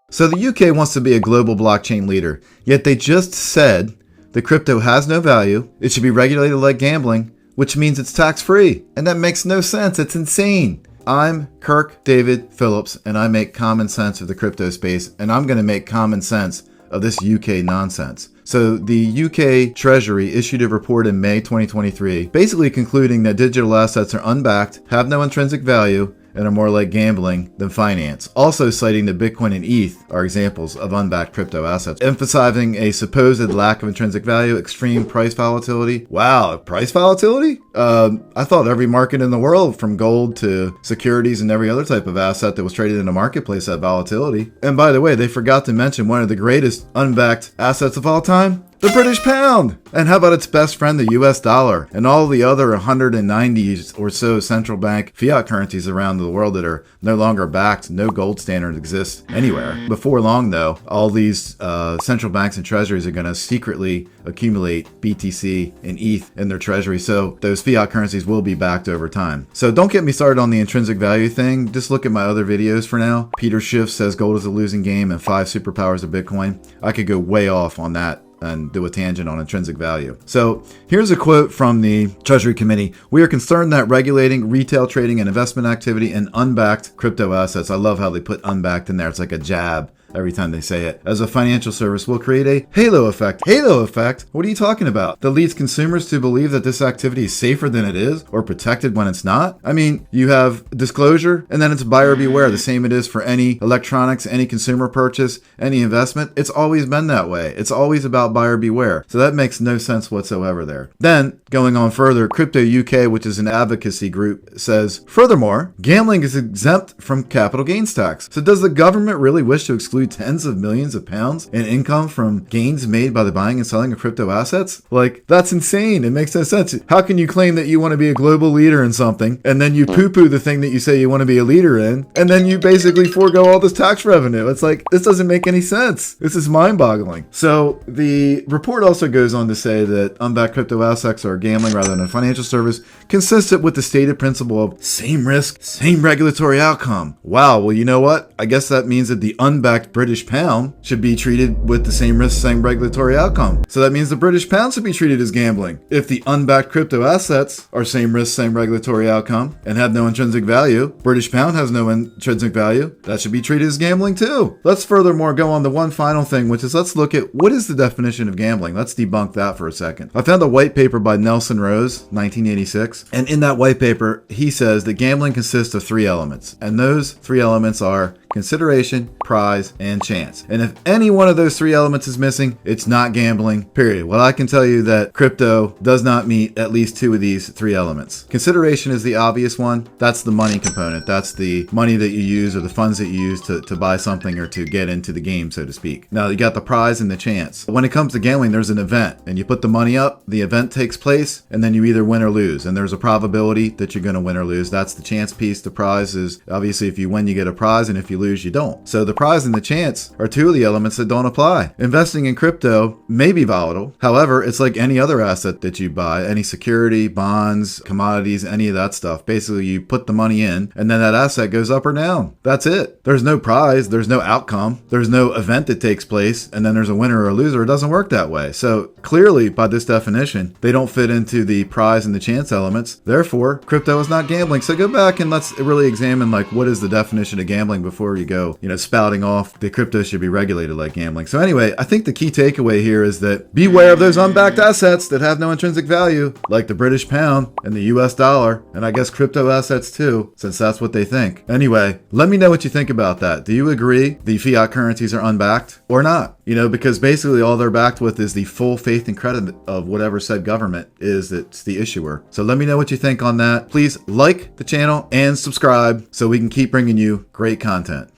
So the UK wants to be a global blockchain leader, yet they just said that crypto has no value, it should be regulated like gambling, which means it's tax-free. And that makes no sense. It's insane. I'm Kirk David Phillips, and I make common sense of the crypto space, and I'm going to make common sense of this UK nonsense. So the UK Treasury issued a report in May 2023, basically concluding that digital assets are unbacked, have no intrinsic value, and are more like gambling than finance. Also citing that Bitcoin and ETH are examples of unbacked crypto assets, emphasizing a supposed lack of intrinsic value, extreme price volatility. Wow, price volatility? I thought every market in the world, from gold to securities and every other type of asset that was traded in a marketplace, had volatility. And by the way, they forgot to mention one of the greatest unbacked assets of all time, the British pound. And how about its best friend, the US dollar, and all the other 190 or so central bank fiat currencies around the world that are no longer backed. No gold standard exists anywhere. Before long, though, all these central banks and treasuries are going to secretly accumulate BTC and ETH in their treasury. So those fiat currencies will be backed over time. So don't get me started on the intrinsic value thing. Just look at my other videos for now. Peter Schiff says gold is a losing game and 5 superpowers of Bitcoin. I could go way off on that and do a tangent on intrinsic value. So here's a quote from the Treasury Committee. We are concerned that regulating retail trading and investment activity in unbacked crypto assets, I love how they put unbacked in there. It's like a jab every time they say it, as a financial service will create a halo effect. Halo effect? What are you talking about? That leads consumers to believe that this activity is safer than it is or protected when it's not? I mean, you have disclosure and then it's buyer beware. The same it is for any electronics, any consumer purchase, any investment. It's always been that way. It's always about buyer beware. So that makes no sense whatsoever there. Then, going on further, Crypto UK, which is an advocacy group, says, furthermore, gambling is exempt from capital gains tax. So does the government really wish to exclude tens of millions of pounds in income from gains made by the buying and selling of crypto assets? Like, that's insane. It makes no sense. How can you claim that you want to be a global leader in something, and then you poo-poo the thing that you say you want to be a leader in, and then you basically forego all this tax revenue? It's like, this doesn't make any sense. This is mind-boggling. So the report also goes on to say that unbacked crypto assets are gambling rather than a financial service, consistent with the stated principle of same risk, same regulatory outcome. Wow, well, you know what? I guess that means that the unbacked British pound should be treated with the same risk, same regulatory outcome. So that means the British pound should be treated as gambling. If the unbacked crypto assets are same risk, same regulatory outcome and have no intrinsic value, British pound has no intrinsic value, that should be treated as gambling too. Let's furthermore go on to one final thing, which is let's look at what is the definition of gambling. Let's debunk that for a second. I found a white paper by Nelson Rose, 1986. And in that white paper, he says that gambling consists of 3 elements. And those 3 elements are consideration, prize, and chance. And if any one of those 3 elements is missing, it's not gambling, period. Well, I can tell you that crypto does not meet at least 2 of these 3 elements. Consideration is the obvious one. That's the money component. That's the money that you use or the funds that you use to buy something or to get into the game, so to speak. Now, you got the prize and the chance. When it comes to gambling, there's an event, and you put the money up, the event takes place, and then you either win or lose. And there's a probability that you're going to win or lose. That's the chance piece. The prize is, obviously, if you win, you get a prize, and if you lose, you don't. So the prize and the chance are 2 of the elements that don't apply. Investing in crypto may be volatile. However, it's like any other asset that you buy, any security, bonds, commodities, any of that stuff. Basically, you put the money in and then that asset goes up or down. That's it. There's no prize. There's no outcome. There's no event that takes place and then there's a winner or a loser. It doesn't work that way. So clearly, by this definition, they don't fit into the prize and the chance elements. Therefore, crypto is not gambling. So go back and let's really examine like what is the definition of gambling before you go, spouting off the crypto should be regulated like gambling. So anyway, I think the key takeaway here is that beware of those unbacked assets that have no intrinsic value, like the British pound and the US dollar, and I guess crypto assets too, since that's what they think. Anyway, let me know what you think about that. Do you agree the fiat currencies are unbacked or not? Because basically all they're backed with is the full faith and credit of whatever said government is that's the issuer. So let me know what you think on that. Please like the channel and subscribe so we can keep bringing you great content.